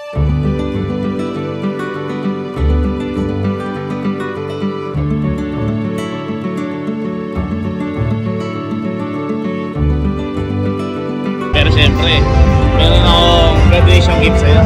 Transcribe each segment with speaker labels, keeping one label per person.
Speaker 1: Pero siyempre, meron akong graduation gift sa'yo.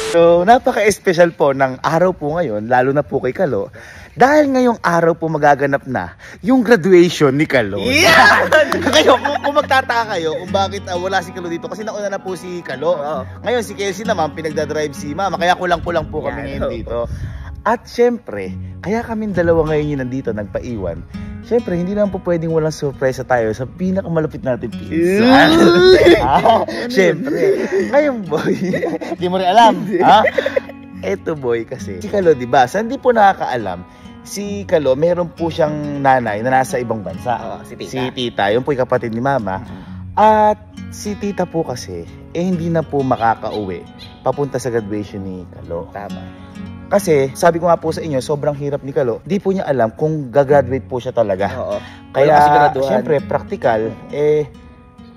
Speaker 2: So, napaka-espesyal po ng araw po ngayon, lalo na po kay Kalo, dahil ngayong araw po magaganap na yung graduation ni Kalo. Yeah! Kayo, kung magtataka kayo kung bakit wala si Kalo dito, kasi nauna na po si Kalo. Ngayon si Kelsey naman, pinagdadrive si Mama, kaya kulang-kulang po kami ngayon dito. At syempre, kaya kaming dalawa ngayon yung nandito, nagpaiwan. Syempre, hindi naman po pwedeng walang surprise tayo sa pinakamalapit natin pinsan. Syempre. Ngayon, boy, hindi mo rin alam. Eto, boy, kasi si Kalo, diba? Sa hindi po nakakaalam, si Kalo, meron po siyang nanay na nasa ibang bansa. Si Tita. Yun po yung kapatid ni Mama. At si Tita po kasi, hindi na po makakauwi papunta sa graduation ni Kalo. Tama. Kasi, sabi ko nga po sa inyo, sobrang hirap ni Kalo. Di po niya alam kung gagraduate po siya talaga. Kaya, siyempre, practical,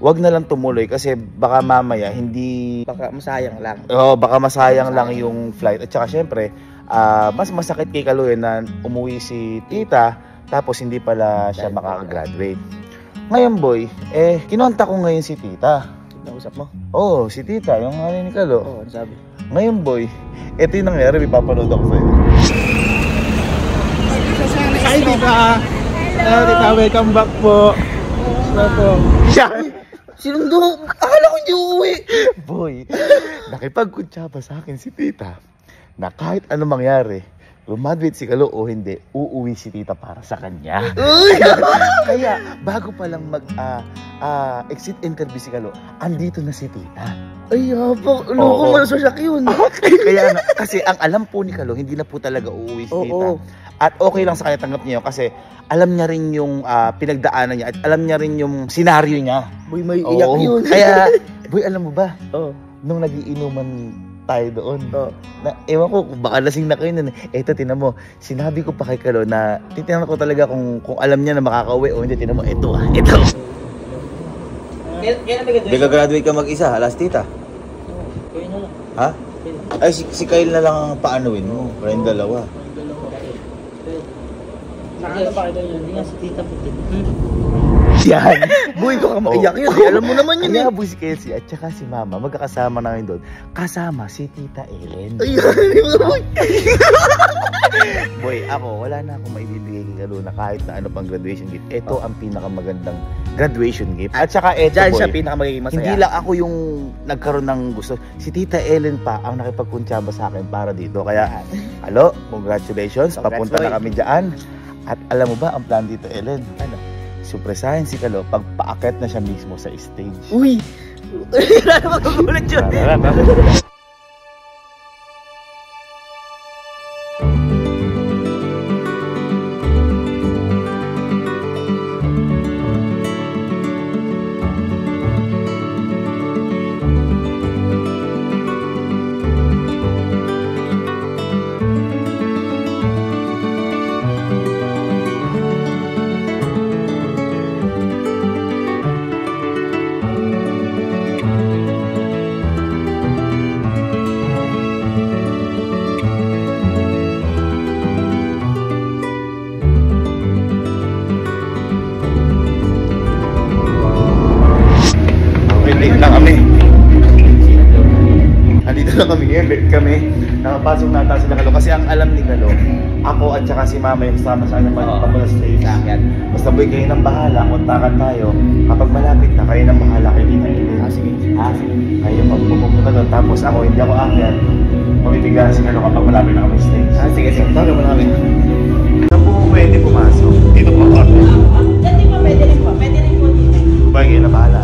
Speaker 2: wag na lang tumuloy kasi baka mamaya hindi... Baka masayang lang. Baka masayang lang yung flight. At saka, siyempre, mas masakit kay Kalo na umuwi si Tita, tapos hindi pala siya makakagraduate. Ngayon, boy, kinontak ko ngayon si Tita. Nausap mo? Oo, si Tita, yung ano ni Kalo. Oo, ano sabi? Ngayon, boy, ito yung nangyari, may papanood ako sa'yo.
Speaker 3: Hi, Tita! Hello, Tita, welcome back po. Hello po.
Speaker 2: Sinundo, akala ko hindi uuwi. Boy, nakipagkuntsaba sa akin si Tita na kahit ano mangyari, graduate si Kalo o hindi, uuwi si Tita para sa kanya. Kaya, bago pa lang exit interview si Kalo, andito na si Tita. Ay, habang ano ko malasasyak yun. Kaya kasi ang alam po ni Kalo, hindi na po talaga uuwi si Tita. At okay lang sa kanya, tanggap niya yun kasi alam niya rin yung pinagdaanan niya at alam niya rin yung senaryo niya. Boy, may iyak yun. Kaya, boy, alam mo ba, nung nagiinuman tayo doon, ewan ko, baka lasing na kayo nun. Eto, tinan mo, sinabi ko pa kay Kalo na titignan ko talaga kung alam niya na makakauwi o hindi. Tinan mo, ito. Hindi ka graduate ka mag-isa, alas Tita.
Speaker 3: Kaya na lang.
Speaker 2: Ha? Ay, si Kyle na lang ang paanuin mo. Kayong dalawa.
Speaker 3: Nakala pa kita yun. Hindi nga si Tita puti.
Speaker 2: Yan. Boy, baka maiyak yun. Alam mo naman yun. Kaya boy, si Kelsey at saka si Mama, magkakasama na ngayon doon. Kasama si Tita Ellen. Boy. Boy, ako, wala na akong maibibigay kay Kalo na kahit na ano pang graduation gift. Ito ang pinakamagandang graduation gift. At saka ito, boy, siya pinakamagiging masaya. Hindi lang ako yung nagkaroon ng gusto. Si Tita Ellen pa ang nakipagkuntsaba sa akin para dito. Kaya, Kalo, congratulations. Papunta na kami dyan. At alam mo ba ang plan dito, Ellen? Ano? Surpresahin si Kalo pag paakit na siya mismo sa stage. Uy! Wala na magagulat yun. Nakapasok na ata sila Kalo kasi ang alam ni Kalo, ako at saka si Mama yung kasama sa kanya papunta sa stage. Basta boy, kayo nang bahala, kontakan tayo. Kapag malapit na, kayo nang bahala kay Tita Ellen. Sige. Kayo magpupunta doon. Tapos ako, hindi ako akyat. Pamibigyan si Kalo kapag malapit na kami sa stage. Sige. Tawag mo namin. Saan po pwede pumasok? Dito po ako.
Speaker 4: Dati po, pwede rin po. Pwede rin po dito.
Speaker 2: Boy, kayo na bahala.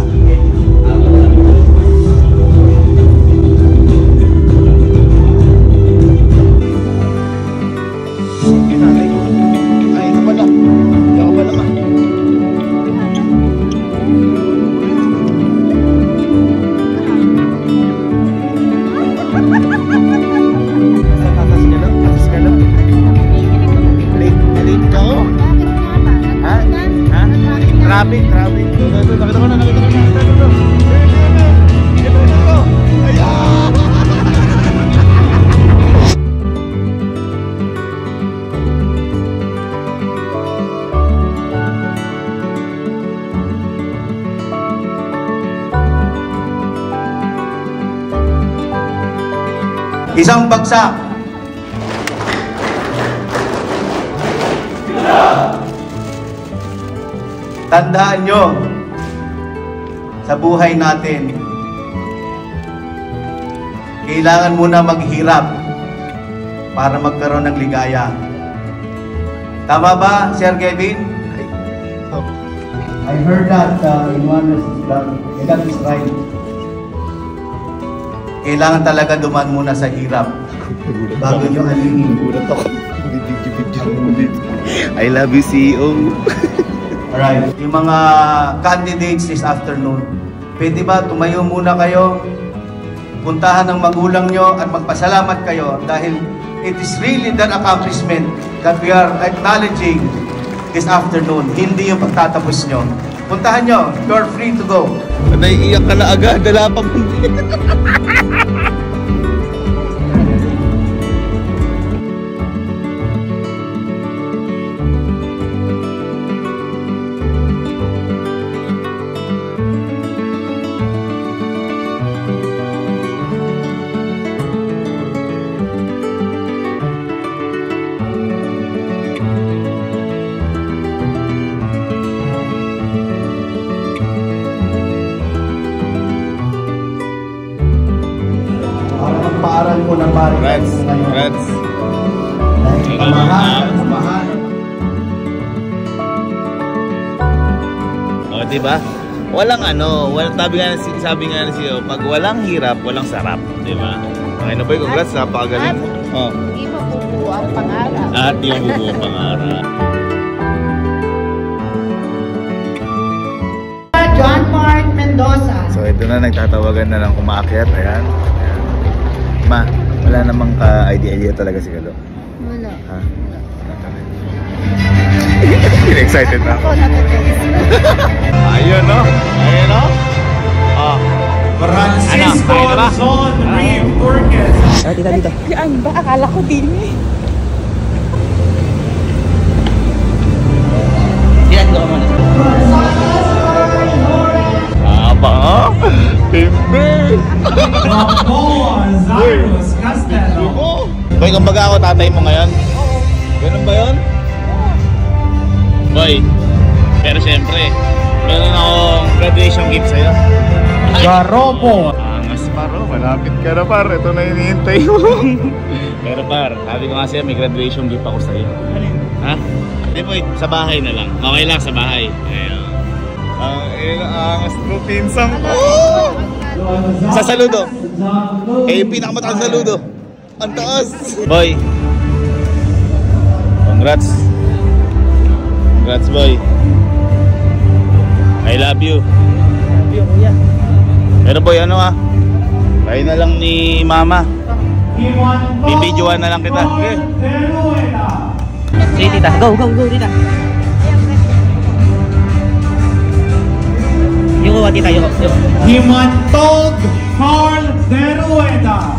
Speaker 2: Isang bagsak. Tandaan nyo, sa buhay natin, kailangan muna maghirap para magkaroon ng ligaya. Tama ba, Sir Kevin? I heard that in one of his vlog. That is right. Kailangan talaga dumaan muna sa hirap bago nyo alingin.
Speaker 3: Gulat ako. Video. I love you, CEO.
Speaker 2: Alright. Yung mga candidates this afternoon, pwede ba tumayo muna kayo, puntahan ng magulang nyo at magpasalamat kayo dahil it is really that accomplishment that we are acknowledging this afternoon. Hindi yung pagtatapos nyo. Puntahan nyo. You're free to go.
Speaker 3: Naiiyak ka na agad. Dala pang hindi.
Speaker 2: Paaral ko ng barikan
Speaker 3: Congrats.
Speaker 2: ngayon.
Speaker 3: Congrats.
Speaker 2: Dahil kamahal.
Speaker 3: O, diba? Walang sabi nga na siya, pag walang hirap, walang sarap. Diba? Okay na boy, congrats. Napakagaling. Oh.
Speaker 4: Hindi mabubuo ang pangarap.
Speaker 3: At yung bubuo pangarap.
Speaker 4: John Mark Mendoza.
Speaker 2: So ito na, nagtatawagan na lang kumaakyat. Ayan. Ayan. Ma, wala namang ka-idea talaga si Kalo.
Speaker 4: Wala.
Speaker 2: Ha? Excited na ako.
Speaker 4: Ako natatalis na.
Speaker 3: Ayun, no? Ayun, no? Oh.
Speaker 5: Francisco
Speaker 3: Ano?
Speaker 5: Zon Reimburgues.
Speaker 3: Dito.
Speaker 4: Yan ba? Akala ko din eh.
Speaker 3: Aba, Timber!
Speaker 5: Rambo Zarus Castelo.
Speaker 3: Boy, kumbaga ako tatay mo ngayon? Ganun ba yun?
Speaker 1: Boy, pero syempre, meron akong graduation gift sa'yo.
Speaker 5: Garopo.
Speaker 3: Angas paro, malapit ka na par. Ito na hinihintay mo.
Speaker 1: Pero par, sabi ko nga sa'yo, may graduation gift ako sa'yo. Ha? Hindi boy, sa bahay na lang. Okay lang sa bahay. Ayun.
Speaker 3: Angas mo, pinsang ko. Sa saludo. Yung pinakamataas sa saludo. Ang taas.
Speaker 1: Boy, congrats. Congrats boy. I love you. Pero boy, kayo na lang ni mama. Bibidyoan na lang kita. Okay.
Speaker 6: Sige tita, go tita. Yuko tita, yuko.
Speaker 5: Himantog Carl Derueda.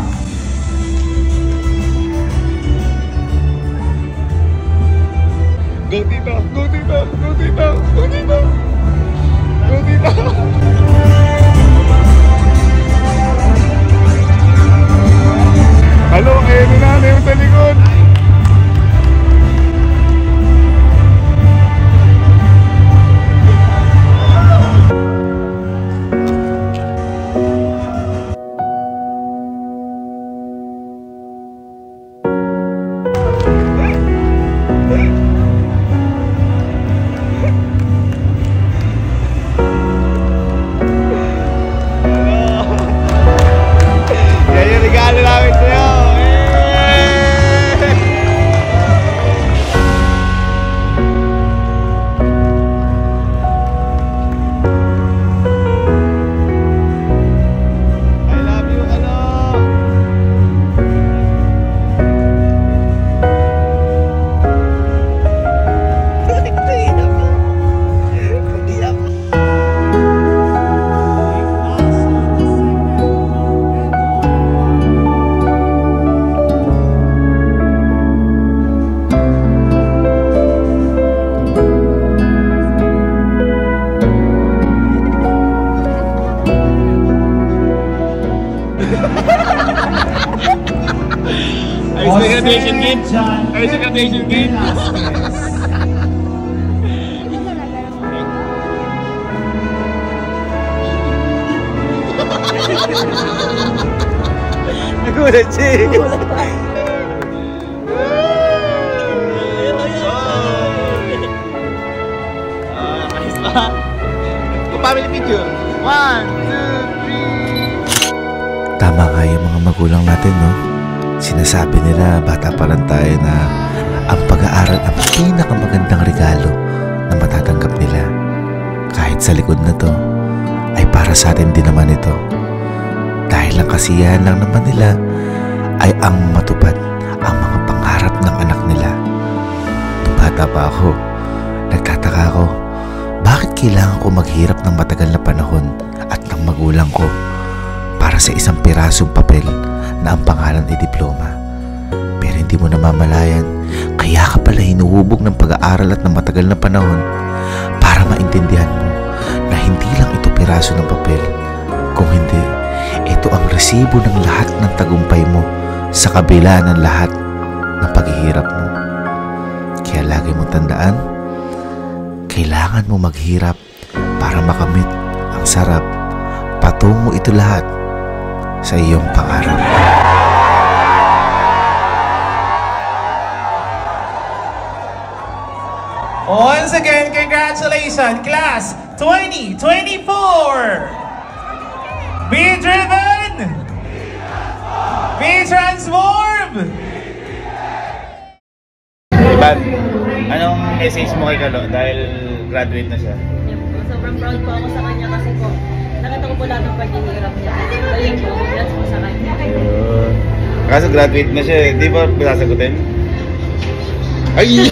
Speaker 3: Go tita, go tita, go tita, go tita. Go tita. Halo, kayo ni nanay yung sa likod.
Speaker 1: Ayos na graduation gift.
Speaker 5: John
Speaker 1: Ayos na graduation gift.
Speaker 2: Nagulat siya eh.
Speaker 1: Ayos pa. Family picture. 1, 2, 3.
Speaker 2: Tama nga yung mga magulang natin, no? Sinasabi nila, bata pa lang tayo na ang pag-aaral ang pinakamagandang regalo na matatanggap nila. Kahit sa likod na to, ay para sa atin din naman ito. Dahil ang kasiyahan lang naman nila ay ang matupad ang mga pangarap ng anak nila. Nung bata pa ako, nagtataka ako, bakit kailangan ko maghirap ng matagal na panahon at ng magulang ko para sa isang pirasong papel na ang pangalan ay diploma? Pero hindi mo namamalayan, kaya ka pala hinuhubog ng pag-aaral at ng matagal na panahon para maintindihan mo na hindi lang ito piraso ng papel, kung hindi, ito ang resibo ng lahat ng tagumpay mo sa kabila ng lahat ng paghihirap mo. Kaya lagi mong tandaan, kailangan mo maghirap para makamit ang sarap. Patungo ito lahat sa iyong pangarap.
Speaker 5: Once again, congratulations, class 2024! Be driven! Be transformed!
Speaker 1: Iban, anong message mo kay Kalo dahil graduate na siya?
Speaker 7: Sobrang proud po ako sa kanya kasi po nakita ko po lahat ng paghihirap niya. Ayun po, congrats po sa kanya.
Speaker 1: Kaso graduate na siya eh. Di ba sasagutin? Ay!